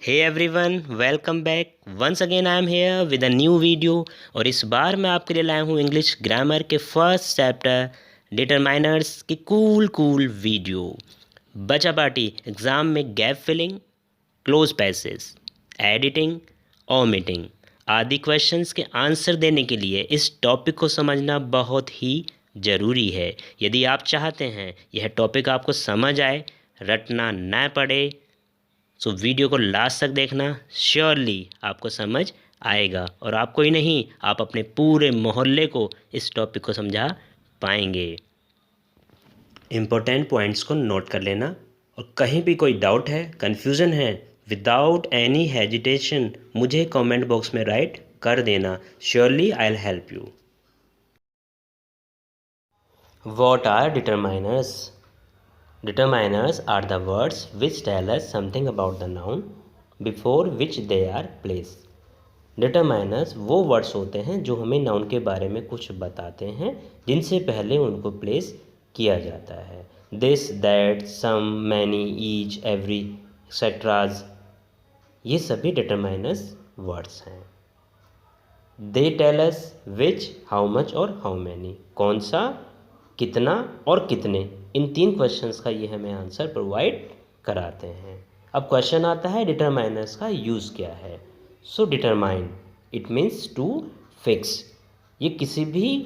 Hey everyone, welcome back once again. I am here with a new video. और इस बार मैं आपके लिए लाया हूँ इंग्लिश ग्रामर के फर्स्ट चैप्टर डिटरमाइनर्स की कूल वीडियो। बचा पार्टी एग्ज़ाम में gap filling, cloze passage, editing, omitting आदि क्वेश्चंस के आंसर देने के लिए इस टॉपिक को समझना बहुत ही ज़रूरी है। यदि आप चाहते हैं यह टॉपिक आपको समझ आए, रटना न पड़े, सो वीडियो को लास्ट तक देखना। श्योरली आपको समझ आएगा और आपको ही नहीं, आप अपने पूरे मोहल्ले को इस टॉपिक को समझा पाएंगे। इम्पोर्टेंट पॉइंट्स को नोट कर लेना और कहीं भी कोई डाउट है, कन्फ्यूज़न है, विदाउट एनी हेजिटेशन मुझे कमेंट बॉक्स में राइट कर देना। Surely I will help you. What are determiners? Determiners are the words which tell us something about the noun before which they are placed. Determiners वो words होते हैं जो हमें noun के बारे में कुछ बताते हैं जिनसे पहले उनको प्लेस किया जाता है। This, that, some, many, each, every, etceteras, ये सभी डिटरमाइनर्स वर्ड्स हैं। They tell us which, how much और हाउ मैनी, कौन सा, कितना और कितने, इन तीन क्वेश्चंस का ये हमें आंसर प्रोवाइड कराते हैं। अब क्वेश्चन आता है डिटरमाइनर्स का यूज़ क्या है। So determine it means to fix. ये किसी भी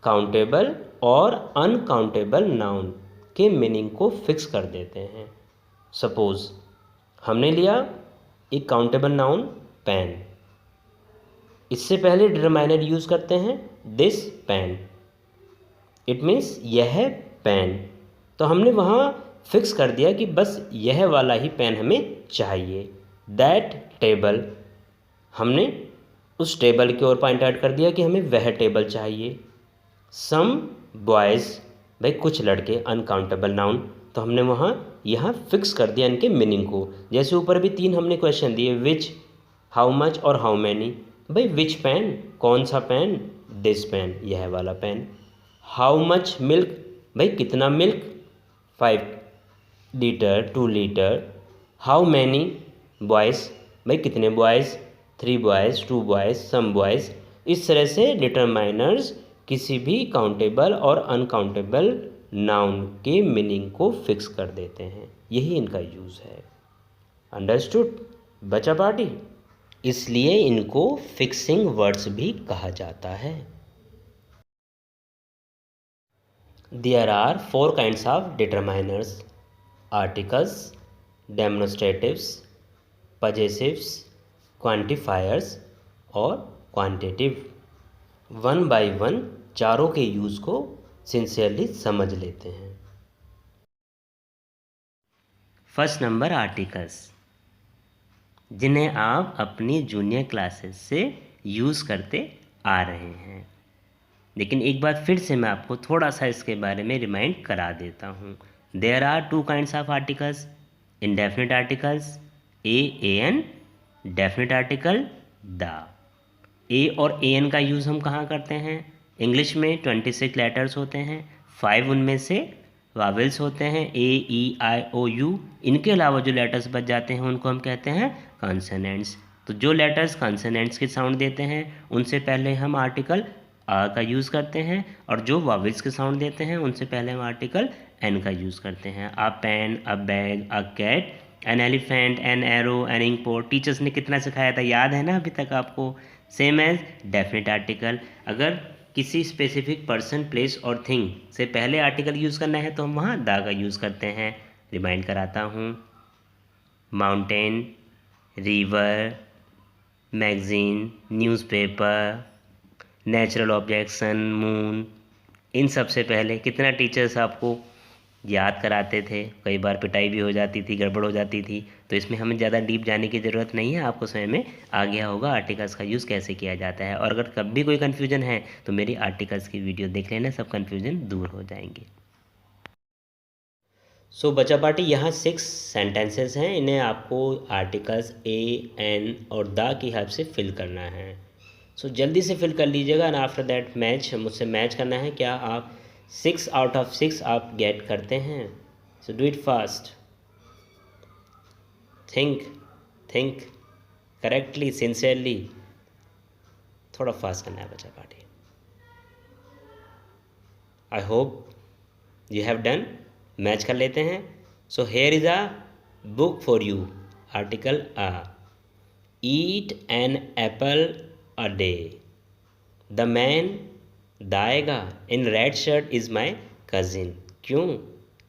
काउंटेबल और अनकाउंटेबल नाउन के मीनिंग को फिक्स कर देते हैं। सपोज हमने लिया एक काउंटेबल नाउन पेन, इससे पहले डिटरमाइनर यूज़ करते हैं दिस पेन, इट मीन्स यह पेन। तो हमने वहाँ फिक्स कर दिया कि बस यह वाला ही पेन हमें चाहिए। दैट टेबल, हमने उस टेबल की ओर पॉइंट आउट कर दिया कि हमें वह टेबल चाहिए। सम बॉयज़, भाई कुछ लड़के, अनकाउंटेबल नाउन, तो हमने वहाँ यहाँ फिक्स कर दिया इनके मीनिंग को। जैसे ऊपर भी तीन हमने क्वेश्चन दिए, विच, हाउ मच और हाउ मैनी। भाई विच पेन, कौन सा पेन, दिस पेन, यह वाला पेन। हाउ मच मिल्क, भाई कितना milk, 5 litre, 2 litre. How many boys, भाई कितने बॉयज़, 3 बॉयज़, 2 बॉयज़, सम बॉयज़। इस तरह से डिटरमाइनर्स किसी भी काउंटेबल और अनकाउंटेबल नाउन के मीनिंग को फिक्स कर देते हैं। यही इनका यूज़ है। अंडरस्टूड बचा पार्टी? इसलिए इनको फिक्सिंग वर्ड्स भी कहा जाता है। There are 4 kinds of determiners: articles, demonstratives, possessives, quantifiers और quantitative। वन बाय वन चारों के यूज़ को सिंसियरली समझ लेते हैं। फर्स्ट नंबर आर्टिकल्स, जिन्हें आप अपनी जूनियर क्लासेस से यूज़ करते आ रहे हैं। लेकिन एक बार फिर से मैं आपको थोड़ा सा इसके बारे में रिमाइंड करा देता हूँ। There are 2 kinds of articles: indefinite articles a an, definite article the. A और ए एन का यूज़ हम कहाँ करते हैं? इंग्लिश में 26 लेटर्स होते हैं, 5 उनमें से वावेल्स होते हैं, ए ई आई ओ यू। इनके अलावा जो लेटर्स बच जाते हैं उनको हम कहते हैं कॉन्सोनेंट्स। तो जो लेटर्स कॉन्सोनेंट्स के साउंड देते हैं उनसे पहले हम आर्टिकल आ का यूज़ करते हैं, और जो वावेल्स के साउंड देते हैं उनसे पहले हम आर्टिकल एन का यूज़ करते हैं। A pen, a bag, a cat, an elephant, an arrow, an ink pot. Teachers ने कितना सिखाया था, याद है ना अभी तक आपको? Same as definite article. अगर किसी स्पेसिफिक पर्सन, प्लेस और थिंग से पहले आर्टिकल यूज़ करना है तो हम वहाँ दा का यूज़ करते हैं। रिमाइंड कराता हूँ, mountain, river, magazine, newspaper, natural object, sun, moon, इन सब से पहले कितना टीचर्स आपको याद कराते थे। कई बार पिटाई भी हो जाती थी, गड़बड़ हो जाती थी। तो इसमें हमें ज़्यादा डीप जाने की ज़रूरत नहीं है, आपको समझ में आ गया होगा आर्टिकल्स का यूज़ कैसे किया जाता है। और अगर कभी कोई कन्फ्यूजन है तो मेरी आर्टिकल्स की वीडियो देख लेना, सब कन्फ्यूजन दूर हो जाएंगे। सो बचा पार्टी, यहाँ 6 सेंटेंसेस हैं, इन्हें आपको आर्टिकल्स ए एन और द की हेल्प से फिल करना है। सो जल्दी से फिल कर लीजिएगा एंड आफ्टर दैट मैच, मुझसे मैच करना है। क्या आप 6 आउट ऑफ 6 आप गेट करते हैं? So do it fast, think think correctly, sincerely. थोड़ा फास्ट करना है बच्चा party. I hope you have done. Match कर लेते हैं। So here is a book for you. Article a, eat an apple a day. The man दाएगा in red shirt is my cousin. क्यों?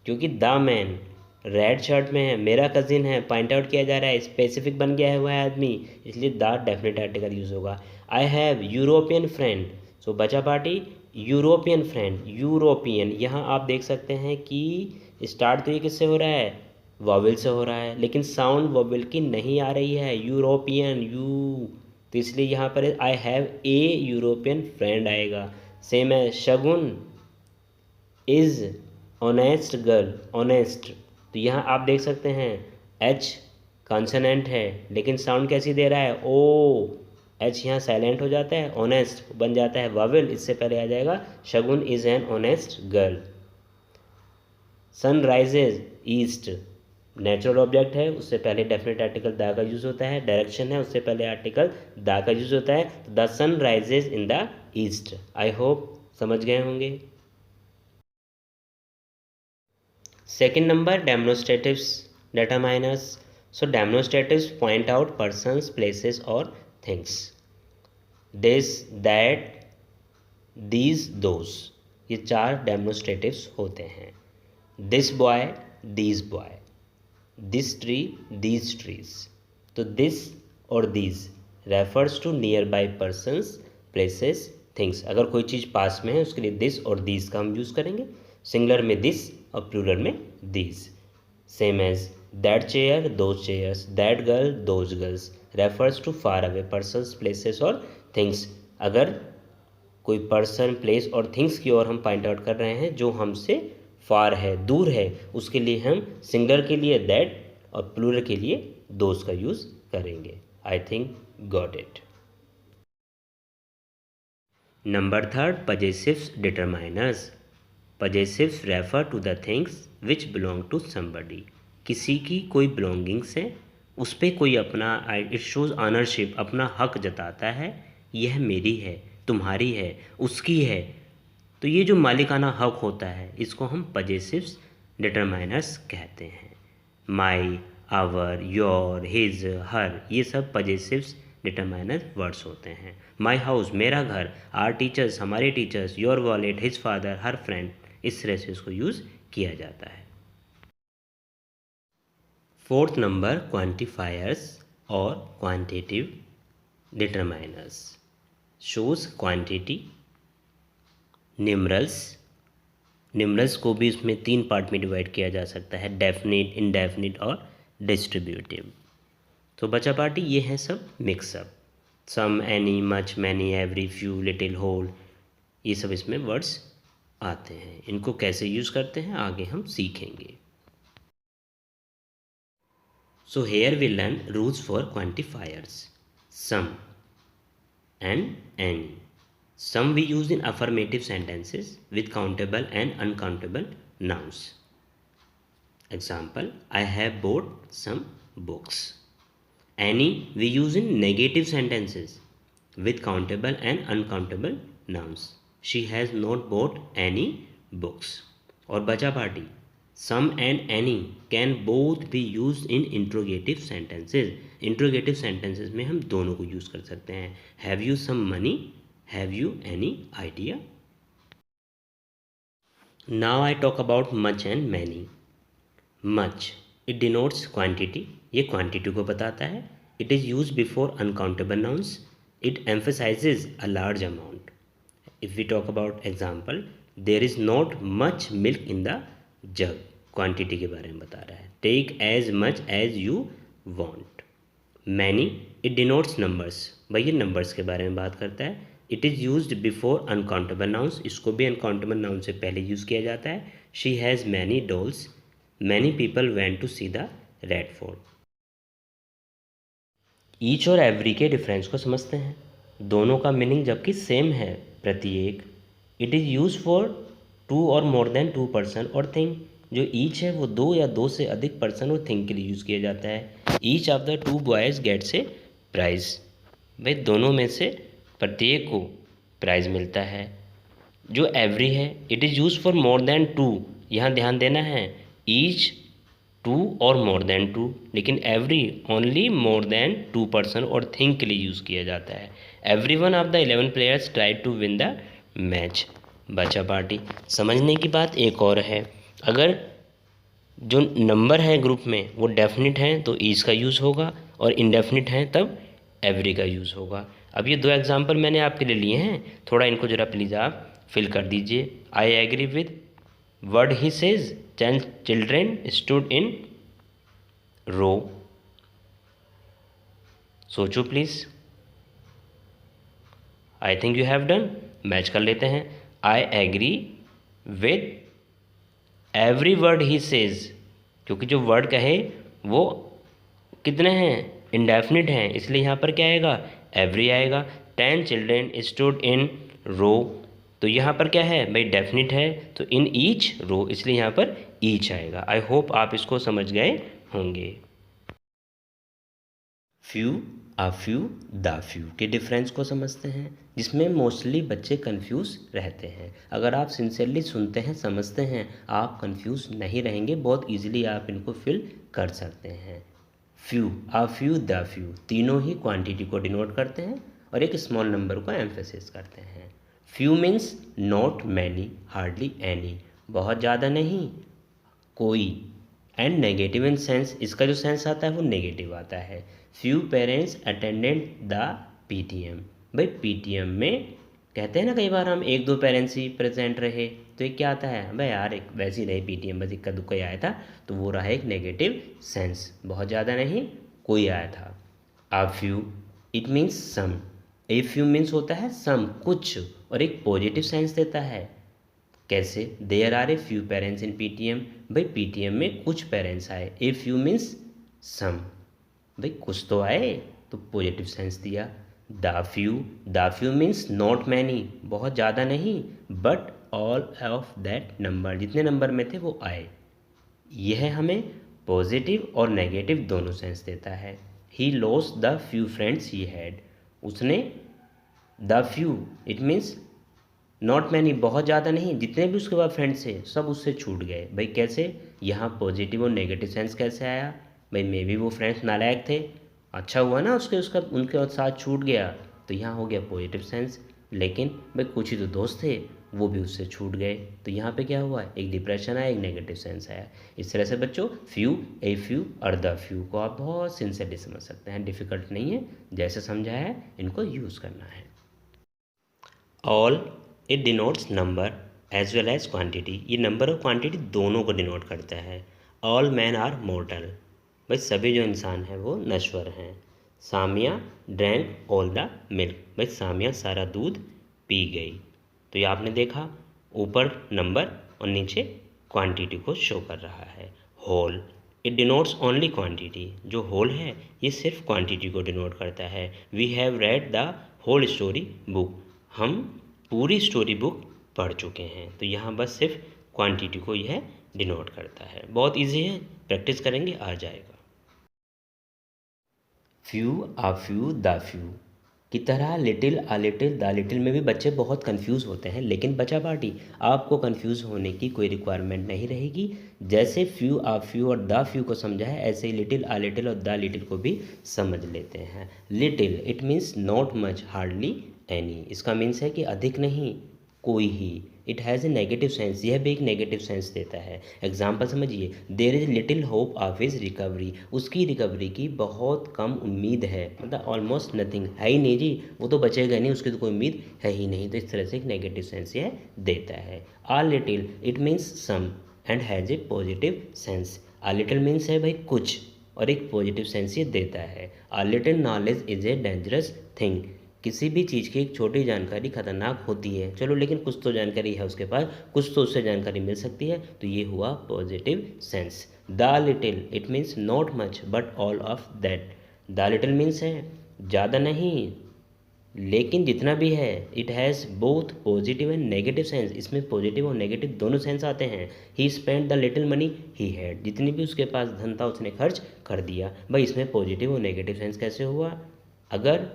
क्योंकि द मैन रेड शर्ट में है, मेरा cousin है, पॉइंट आउट किया जा रहा है, स्पेसिफिक बन गया हुआ है आदमी, इसलिए द डेफिनेट आर्टिकल यूज़ होगा। I have European friend. So बचा पार्टी यूरोपियन फ्रेंड। यूरोपियन, यहाँ आप देख सकते हैं कि स्टार्ट तो ये किससे हो रहा है? वॉवेल से हो रहा है, लेकिन साउंड वॉवेल की नहीं आ रही है। यूरोपियन, यू, तो इसलिए यहाँ पर I have a European friend आएगा। सेम है शगुन इज़ ऑनेस्ट गर्ल। ऑनेस्ट, तो यहाँ आप देख सकते हैं एच कॉन्सोनेंट है, लेकिन साउंड कैसी दे रहा है? ओ। एच यहाँ साइलेंट हो जाता है, ऑनेस्ट बन जाता है वावेल, इससे पहले आ जाएगा Shagun is an honest girl. Sun rises east, natural object है, उससे पहले डेफिनेट आर्टिकल द का यूज़ होता है। डायरेक्शन है, उससे पहले आर्टिकल द का यूज़ होता है। The sun rises in the east. I hope समझ गए होंगे। Second number demonstratives determiners. So demonstratives point out persons, places और things. This, that, these, those, ये चार डेमोन्स्ट्रेटिव्स होते हैं। This boy, these boy, this tree, these trees. तो this और these refers to near by persons, places, things. अगर कोई चीज़ पास में है उसके लिए दिस और दीज का हम यूज़ करेंगे। सिंगुलर में दिस और प्लूरल में these. Same as that chair, those chairs, that girl, those girls refers to far away persons, places और थिंग्स। अगर कोई पर्सन, प्लेस और थिंग्स की ओर हम पॉइंट आउट कर रहे हैं जो हमसे फार है, दूर है, उसके लिए हम सिंगुलर के लिए दैट और प्लूरल के लिए दोज का यूज़ करेंगे। I think got it. Number third, possessives determiners. Possessives refer to the things which belong to somebody. किसी की कोई बिलोंगिंग्स है, उस पर कोई अपना, इट शोज ऑनरशिप, अपना हक जताता है। यह मेरी है, तुम्हारी है, उसकी है। तो ये जो मालिकाना हक होता है इसको हम पजेसिव्स डिटरमाइनर्स कहते हैं। माई, आवर, योर, हिज, हर, ये सब पजेसिव्स डिटरमाइनर वर्ड्स होते हैं। माई हाउस, मेरा घर, आर टीचर्स, हमारे teachers, your wallet, his father, her friend, इस तरह से इसको यूज़ किया जाता है। फोर्थ नंबर, क्वांटिफायर्स और quantitative determiners. Shows quantity. Numerals, numerals को भी इसमें तीन पार्ट में डिवाइड किया जा सकता है, डेफिनिट, इनडेफिनिट और डिस्ट्रीब्यूटिव। तो बचा पार्टी ये है सब mix up. Some, any, much, many, every, few, little, whole, ये सब इसमें वर्ड्स आते हैं। इनको कैसे यूज़ करते हैं आगे हम सीखेंगे। So here we learn rules for quantifiers. Some and any. Some we use in affirmative sentences with countable and uncountable nouns. Example, I have bought some books. Any we use in negative sentences with countable and uncountable nouns. She has not bought any books. और बचा party, some and any can both be used in interrogative sentences. Interrogative sentences में हम दोनों को use कर सकते हैं। Have you some money? Have you any idea? Now I talk about much and many. Much, it denotes quantity. ये quantity को बताता है. It is used before uncountable nouns. It emphasizes a large amount. If we talk about example, there is not much milk in the jug. Quantity के बारे में बता रहा है। Take as much as you want. Many, it denotes numbers, भाई ये numbers के बारे में बात करता है। It is used before uncountable nouns, इसको भी अनकाउंटेबल नाउन से पहले यूज़ किया जाता है। She has many dolls, many people went to see the red fort. Each और एवरी के डिफरेंस को समझते हैं। दोनों का मीनिंग जबकि सेम है, प्रत्येक। It is use for two और मोर देन टू पर्सन और थिंग। जो ईच है वो 2 या 2 से अधिक पर्सन और थिंग के लिए यूज़ किया जाता है। Each of the 2 boys gets a prize, भाई दोनों में से प्रत्येक को प्राइज़ मिलता है। जो एवरी है it is use for more than 2, यहाँ ध्यान देना है, ईच 2 और मोर देन 2, लेकिन every only more than 2 person और थिंग के लिए यूज़ किया जाता है। Every one of the 11 players try to win the match, बचा पार्टी। समझने की बात एक और है, अगर जो नंबर है ग्रुप में वो डेफिनिट हैं तो ईच का यूज़ होगा, और इनडेफिनिट हैं तब एवरी का यूज़ होगा। अब ये 2 एग्जाम्पल मैंने आपके लिए लिए हैं, थोड़ा इनको ज़रा प्लीज़ आप फिल कर दीजिए। I agree with word he says 10 children stood in row. सोचो please, I think you have done. Match कर लेते हैं। I agree with every word he says, क्योंकि जो वर्ड कहे वो कितने हैं, इंडेफिनिट हैं, इसलिए यहाँ पर क्या आएगा, एवरी आएगा। 10 चिल्ड्रेन स्टूड इन रो, तो यहाँ पर क्या है भाई, डेफिनिट है, तो इन ईच रो, इसलिए यहाँ पर ईच आएगा। आई होप आप इसको समझ गए होंगे। Few, a few, the few के डिफरेंस को समझते हैं, जिसमें मोस्टली बच्चे कंफ्यूज रहते हैं। अगर आप सिंसियरली सुनते हैं, समझते हैं, आप कंफ्यूज नहीं रहेंगे, बहुत इजीली आप इनको फिल कर सकते हैं। Few, a few, the few, तीनों ही क्वांटिटी को डिनोट करते हैं और एक स्मॉल नंबर को एम्फेसिस करते हैं। Few means not many, hardly any, बहुत ज़्यादा नहीं, कोई, एंड नेगेटिव इन सेंस, इसका जो सेंस आता है वो नेगेटिव आता है। Few parents attended the PTM, भाई पीटीएम में कहते हैं ना कई बार हम 1-2 पेरेंट्स ही प्रेजेंट रहे, तो एक क्या आता है, भाई यार एक वैसे ही रहे पीटीएम, बस इक्का दुक्का ही आया था, तो वो रहा एक नेगेटिव सेंस, बहुत ज़्यादा नहीं, कोई आया था। A few it means some, a few means होता है सम, कुछ, और एक पॉजिटिव सेंस देता है। कैसे, there are a few parents in PTM, भाई पीटीएम में कुछ पेरेंट्स आए, ए फ्यू मीन्स सम, भाई कुछ तो आए, तो पॉजिटिव सेंस दिया। The few means not many, बहुत ज़्यादा नहीं, but all of that number, जितने नंबर में थे वो आए। यह हमें पॉजिटिव और नेगेटिव दोनों सेंस देता है। He lost the few friends he had, उसने, the few it means not many, बहुत ज़्यादा नहीं, जितने भी उसके बाद फ्रेंड्स थे सब उससे छूट गए। भाई कैसे, यहाँ पॉजिटिव और नेगेटिव सेंस कैसे आया, भाई मे बी वो फ्रेंड्स नालायक थे, अच्छा हुआ ना उसका उनके साथ छूट गया, तो यहाँ हो गया पॉजिटिव सेंस। लेकिन भाई कुछ ही तो दोस्त थे, वो भी उससे छूट गए, तो यहाँ पे क्या हुआ, एक डिप्रेशन आया, एक नेगेटिव सेंस आया। इस तरह से बच्चों फ्यू, ए फ्यू और द फ्यू को आप बहुत सिंसियरली समझ सकते हैं, डिफ़िकल्ट नहीं है, जैसे समझाया है इनको यूज़ करना है। All, it denotes number as well as quantity, ये नंबर और क्वांटिटी दोनों को डिनोट करता है। ऑल मैन आर मोर्टल, भाई सभी जो इंसान हैं वो नश्वर हैं। Samiya drank all the milk, भाई सामिया सारा दूध पी गई, तो ये आपने देखा ऊपर नंबर और नीचे क्वांटिटी को शो कर रहा है। Whole, it denotes only quantity, जो होल है ये सिर्फ क्वांटिटी को डिनोट करता है। We have read the whole story book, हम पूरी स्टोरी बुक पढ़ चुके हैं, तो यहाँ बस सिर्फ क्वांटिटी को यह डिनोट करता है। बहुत इजी है, प्रैक्टिस करेंगे आ जाएगा। Few, a few, the few की तरह little, a little, the little में भी बच्चे बहुत कंफ्यूज होते हैं, लेकिन बचा पार्टी आपको कंफ्यूज होने की कोई रिक्वायरमेंट नहीं रहेगी। जैसे फ्यू, आ फ्यू और द फ्यू को समझा है, ऐसे ही लिटिल, आ लिटिल और द लिटिल को भी समझ लेते हैं। Little it means not much, hardly any, इसका मीन्स है कि अधिक नहीं, कोई ही। It has a negative sense, यह भी एक नेगेटिव सेंस देता है। एग्जाम्पल समझिए, there is little hope of his recovery, उसकी रिकवरी की बहुत कम उम्मीद है, मतलब ऑलमोस्ट नथिंग, है ही नहीं जी, वो तो बचेगा नहीं, उसकी तो कोई उम्मीद है ही नहीं, तो इस तरह से एक नेगेटिव सेंस यह देता है। A little it means some and has a positive sense, a little means है भाई कुछ, और एक पॉजिटिव सेंस ये देता है। A little knowledge is a dangerous thing, किसी भी चीज़ की एक छोटी जानकारी खतरनाक होती है, चलो लेकिन कुछ तो जानकारी है उसके पास, कुछ तो उससे जानकारी मिल सकती है, तो ये हुआ positive sense. The little it means not much but all of that, the little means है ज़्यादा नहीं, लेकिन जितना भी है it has both positive and negative sense, इसमें पॉजिटिव और नेगेटिव दोनों सेंस आते हैं। He spend the little money he had, जितनी भी उसके पास धन था उसने खर्च कर दिया। भाई इसमें पॉजिटिव और नेगेटिव सेंस कैसे हुआ? अगर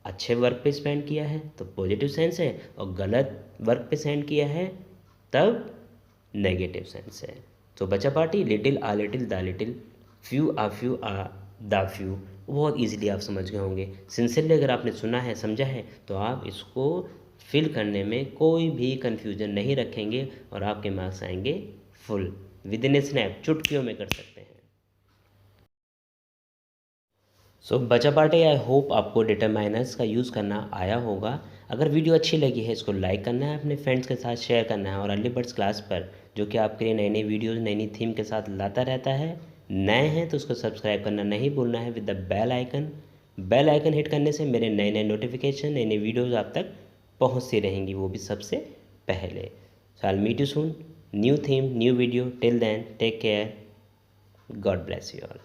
अच्छे वर्क पे स्पेंड किया है तो पॉजिटिव सेंस है, और गलत वर्क पे स्पेंड किया है तब नेगेटिव सेंस है। तो बचा party little a little the little, few a the few, बहुत इजीली आप समझ गए होंगे। सिंसियरली अगर आपने सुना है समझा है तो आप इसको फिल करने में कोई भी कन्फ्यूजन नहीं रखेंगे और आपके मार्क्स आएंगे full with in A snap, चुटकियों में कर सकते हैं। सो बचा पार्टी, आई होप आपको डिटरमाइनर्स का यूज़ करना आया होगा। अगर वीडियो अच्छी लगी है इसको लाइक करना है, अपने फ्रेंड्स के साथ शेयर करना है, और अर्ली बर्ड्स क्लास पर जो कि आपके लिए नई नई वीडियोज़ नई नई थीम के साथ लाता रहता है, नए हैं तो उसको सब्सक्राइब करना नहीं भूलना है with the bell icon. Bell icon hit करने से मेरे नए नए नोटिफिकेशन नई नई वीडियोज़ आप तक पहुँचती रहेंगी, वो भी सबसे पहले। So I will meet you soon, new theme new video, till then take care, God bless you all.